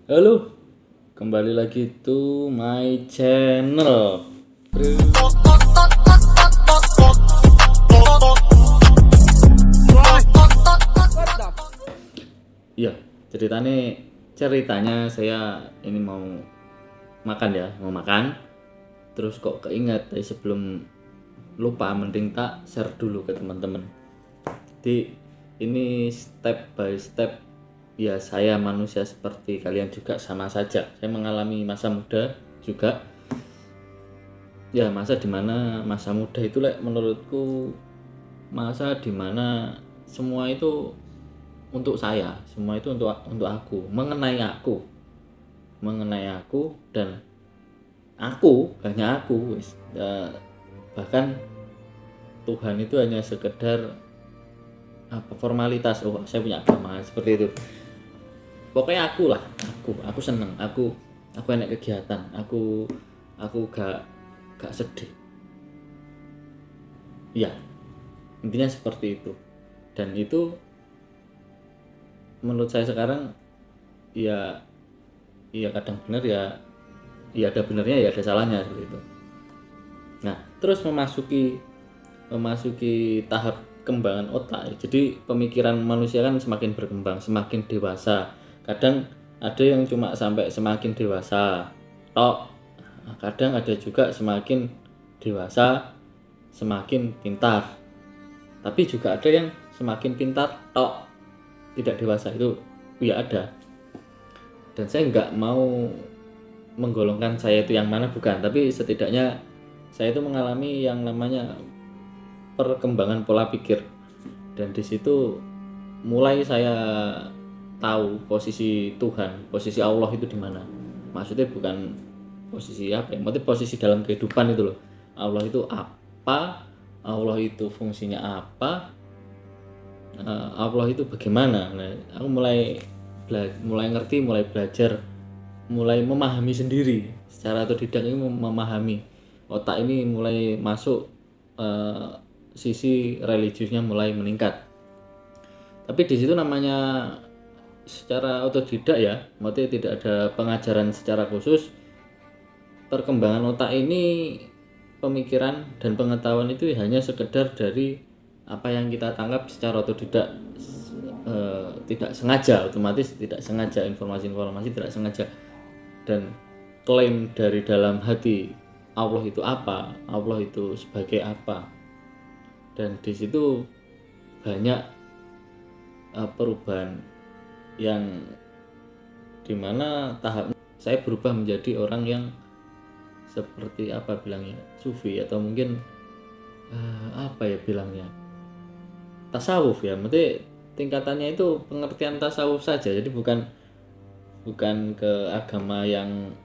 Halo, kembali lagi to my channel. Iya, ceritanya saya ini mau makan ya, mau makan. Terus kok keinget sebelum lupa, mending tak share dulu ke teman-teman. Jadi ini step by step ya, saya manusia seperti kalian juga, sama saja. Saya mengalami masa muda juga. Ya, masa muda itu menurutku masa dimana semua itu untuk saya, semua itu untuk aku, mengenai aku dan hanya aku wis. Bahkan Tuhan itu hanya sekedar formalitas. Oh, saya punya agama seperti itu. Pokoknya aku seneng, aku enak kegiatan, aku gak sedih. Ya, intinya seperti itu. Dan itu menurut saya sekarang ya kadang benar ya ada benarnya, ya ada salahnya seperti itu. Nah, terus memasuki tahap kembangan otak. Jadi pemikiran manusia kan semakin berkembang, semakin dewasa. Kadang ada yang cuma sampai semakin dewasa tok. Kadang ada juga semakin dewasa semakin pintar. Tapi juga ada yang semakin pintar tok, tidak dewasa, itu ya ada. Dan saya nggak mau menggolongkan saya itu yang mana, bukan, tapi setidaknya saya itu mengalami yang namanya perkembangan pola pikir. Dan di situ mulai saya tahu posisi Tuhan, posisi Allah itu di mana. Maksudnya bukan posisi apa ya, maksudnya posisi dalam kehidupan itu loh. Allah itu apa, Allah itu fungsinya apa, Allah itu bagaimana. Nah, aku mulai ngerti, mulai belajar, mulai memahami sendiri secara otodidak. Ini memahami otak ini mulai masuk, sisi religiusnya mulai meningkat. Tapi di situ namanya secara otodidak ya, maksudnya tidak ada pengajaran secara khusus. Perkembangan otak ini, pemikiran dan pengetahuan itu hanya sekedar dari apa yang kita tangkap secara otodidak, tidak sengaja, otomatis tidak sengaja, informasi tidak sengaja. Dan klaim dari dalam hati, Allah itu apa, Allah itu sebagai apa. Dan di situ banyak perubahan yang dimana tahap saya berubah menjadi orang yang seperti apa bilangnya, sufi, atau mungkin apa ya bilangnya, tasawuf ya. Maksudnya tingkatannya itu pengertian tasawuf saja. Jadi bukan ke agama yang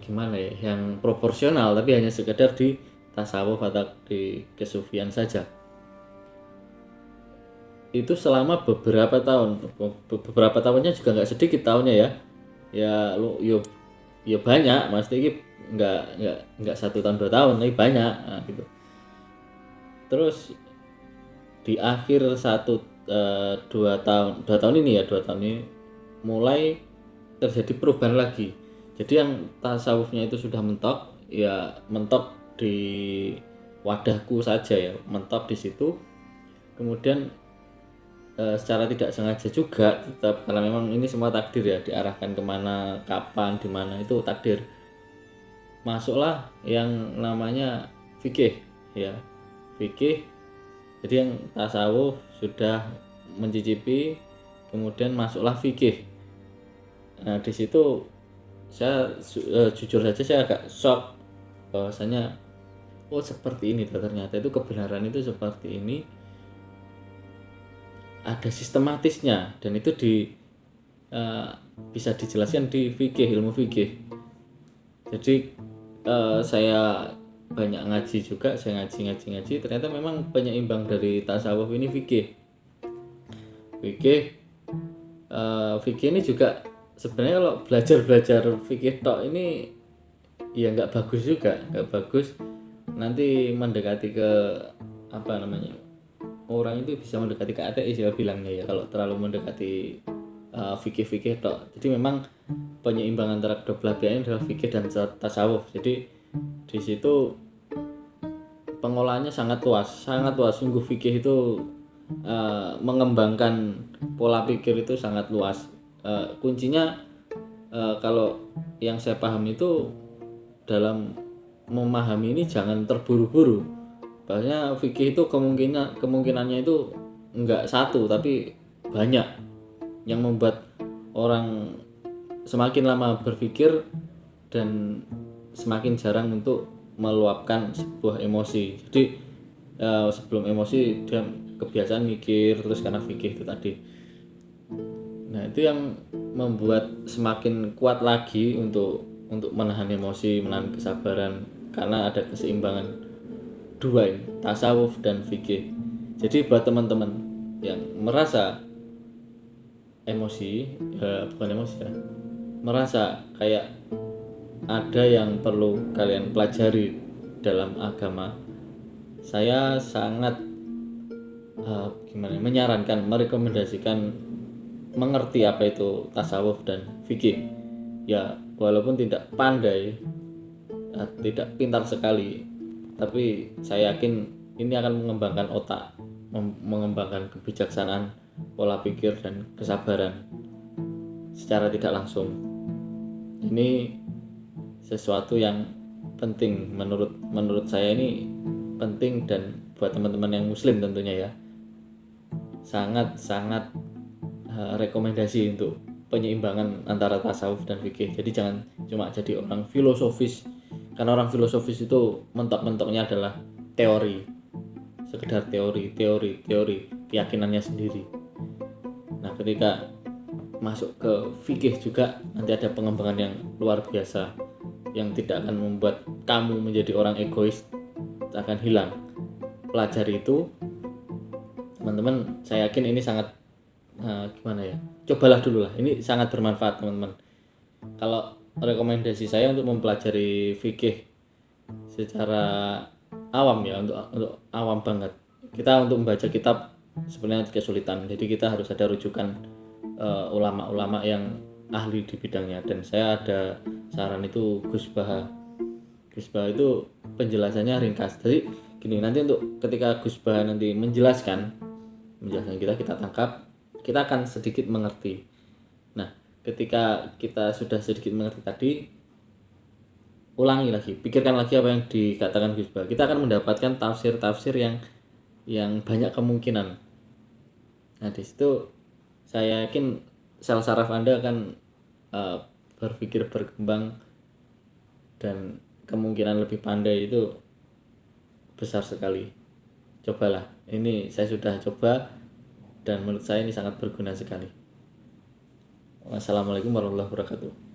gimana ya, yang proporsional, tapi hanya sekedar di tasawuf atau di kesufian saja. Itu selama beberapa tahunnya juga nggak sedikit tahunnya ya. Ya banyak, Mas, ini nggak 1 tahun 2 tahun, tapi banyak. Nah, gitu. Terus di akhir 2 tahun ini mulai terjadi perubahan lagi. Jadi yang tasawufnya itu sudah mentok di wadahku saja ya, mentok di situ. Kemudian secara tidak sengaja juga, tetap karena memang ini semua takdir ya, diarahkan kemana, kapan, di mana, itu takdir. Masuklah yang namanya fikih ya, fikih. Jadi yang tasawuf sudah mencicipi, kemudian masuklah fikih. Nah, di situ saya jujur saja saya agak shock bahwasanya oh seperti ini, ternyata itu kebenaran itu seperti ini, ada sistematisnya, dan itu bisa dijelaskan di fikih, ilmu fikih. Jadi saya banyak ngaji juga, saya ngaji, ternyata memang penyeimbang dari tasawuf ini fikih. Fikih ini juga sebenarnya kalau belajar fikih tok ini ya nggak bagus. Nanti mendekati ke apa namanya, orang itu bisa mendekati ke ateis ya bilangnya ya, kalau terlalu mendekati fikih tok. Jadi memang penyeimbang antara kedua belah pihak ini adalah fikih dan tasawuf. Jadi di situ pengolahannya sangat luas. Sungguh fikih itu mengembangkan pola pikir itu sangat luas. Kuncinya kalau yang saya paham itu dalam memahami ini jangan terburu-buru. Bahasanya fikih itu kemungkinannya itu enggak satu tapi banyak, yang membuat orang semakin lama berpikir dan semakin jarang untuk meluapkan sebuah emosi. Jadi sebelum emosi dia kebiasaan mikir terus karena fikih itu tadi. Nah itu yang membuat semakin kuat lagi untuk menahan emosi, menahan kesabaran, karena ada keseimbangan dua ini, tasawuf dan fikih. Jadi buat teman-teman yang merasa emosi, bukan emosi ya, merasa kayak ada yang perlu kalian pelajari dalam agama, saya sangat menyarankan, merekomendasikan mengerti apa itu tasawuf dan fikih. Ya walaupun tidak pandai, tidak pintar sekali, tapi saya yakin ini akan mengembangkan otak, mengembangkan kebijaksanaan, pola pikir dan kesabaran secara tidak langsung. Ini sesuatu yang penting menurut saya, ini penting, dan buat teman-teman yang muslim tentunya ya sangat rekomendasi untuk penyeimbangan antara tasawuf dan fikih. Jadi jangan cuma jadi orang filosofis, karena orang filosofis itu mentok-mentoknya adalah teori, sekedar teori keyakinannya sendiri. Nah ketika masuk ke fikih juga nanti ada pengembangan yang luar biasa, yang tidak akan membuat kamu menjadi orang egois, akan hilang. Pelajari itu teman-teman, saya yakin ini sangat cobalah dulu lah, ini sangat bermanfaat teman-teman. Kalau rekomendasi saya untuk mempelajari fikih secara awam ya, untuk awam banget, kita untuk membaca kitab sebenarnya kesulitan, jadi kita harus ada rujukan ulama-ulama yang ahli di bidangnya. Dan saya ada saran itu Gus Baha itu penjelasannya ringkas. Jadi gini, nanti untuk ketika Gus Baha nanti menjelaskan kita tangkap, kita akan sedikit mengerti. Nah ketika kita sudah sedikit mengerti tadi, ulangi lagi, pikirkan lagi apa yang dikatakan Gus Baha. Kita akan mendapatkan tafsir yang banyak kemungkinan. Nah di situ saya yakin sel saraf Anda akan berpikir berkembang, dan kemungkinan lebih pandai itu besar sekali. Cobalah, ini saya sudah coba dan menurut saya ini sangat berguna sekali. Wassalamualaikum warahmatullahi wabarakatuh.